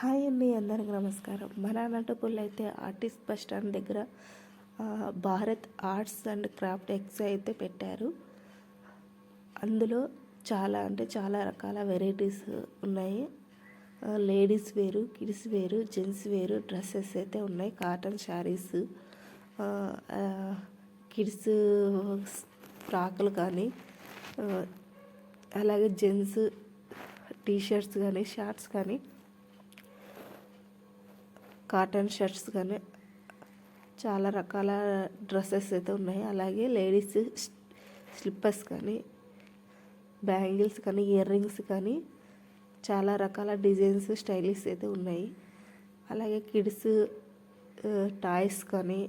Hi అండి, అందరికి నమస్కారం. మన అనంతపూర్లో అయితే ఆర్టిస్ట్ బస్ స్టాండ్ దగ్గర Bharat arts and craft X అయితే పెట్టారు. అందులో చాలా రకాల వెరైటీస్ ఉన్నాయి. లేడీస్ వేరు, కిడ్స్ వేరు, జెంట్స్ వేరు డ్రెస్సెస్ అయితే ఉన్నాయి. కాటన్ శారీస్, కిడ్స్ ఫ్రాకులు కానీ, అలాగే జెంట్స్ టీషర్ట్స్ కానీ, షార్ట్స్ కానీ, కాటన్ షర్ట్స్ కానీ చాలా రకాల డ్రెస్సెస్ అయితే ఉన్నాయి. అలాగే లేడీస్ స్లిప్పర్స్ కానీ, బ్యాంగిల్స్ కానీ, ఇయర్ రింగ్స్ కానీ చాలా రకాల డిజైన్స్ స్టైలిష్ అయితే ఉన్నాయి. అలాగే కిడ్స్ టాయ్స్ కానీ,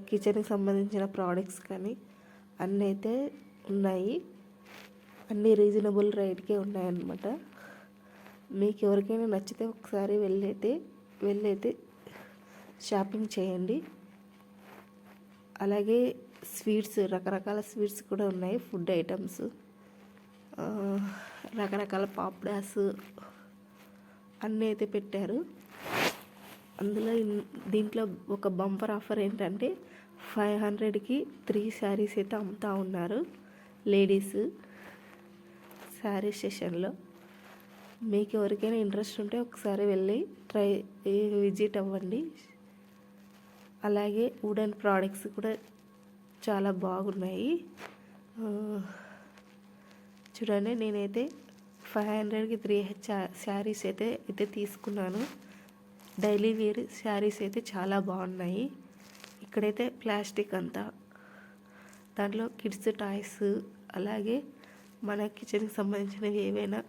కిచెన్కి సంబంధించిన ప్రోడక్ట్స్ కానీ అన్నీ అయితే ఉన్నాయి. అన్నీ రీజనబుల్ రేట్కే ఉన్నాయన్నమాట. మీకు ఎవరికైనా నచ్చితే ఒకసారి వెళ్ళైతే షాపింగ్ చేయండి. అలాగే స్వీట్స్, రకరకాల స్వీట్స్ కూడా ఉన్నాయి. ఫుడ్ ఐటమ్స్, రకరకాల పాప్డాస్ అన్నీ అయితే పెట్టారు. దీంట్లో ఒక బంపర్ ఆఫర్ ఏంటంటే 500కి 3 శారీస్ అయితే అమ్ముతూ ఉన్నారు లేడీస్ శారీ సెషన్లో. మీకు ఎవరికైనా ఇంట్రెస్ట్ ఉంటే ఒకసారి వెళ్ళి విజిట్ అవ్వండి. అలాగే వుడెన్ ప్రోడక్ట్స్ కూడా చాలా బాగున్నాయి. చూడండి, నేనైతే 500కి 3 శారీస్ అయితే తీసుకున్నాను. డైలీ వేర్ శారీస్ అయితే చాలా బాగున్నాయి. ఇక్కడైతే ప్లాస్టిక్ అంతా, దాంట్లో కిడ్స్ టాయ్స్, అలాగే మన కిచెన్కి సంబంధించినవి ఏవైనా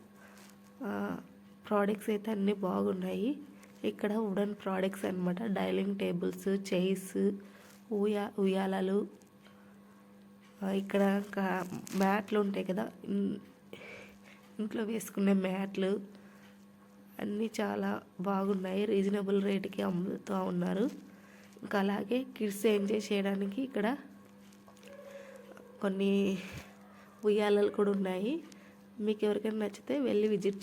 ప్రోడక్ట్స్ అయితే అన్నీ బాగున్నాయి. ఇక్కడ వుడెన్ ప్రోడక్ట్స్ అన్నమాట. డైనింగ్ టేబుల్స్, చైర్స్, ఉయ్యాలలు, ఇక్కడ మ్యాట్లు ఉంటాయి కదా, ఇంట్లో వేసుకునే మ్యాట్లు అన్నీ చాలా బాగున్నాయి. రీజనబుల్ రేట్కి అమ్ముతూ ఉన్నారు. ఇంకా అలాగే కిడ్స్ ఎంజాయ్ చేయడానికి ఇక్కడ కొన్ని ఉయ్యాలలు కూడా ఉన్నాయి. మీకు ఎవరికైనా నచ్చితే వెళ్ళి విజిట్ చేయండి.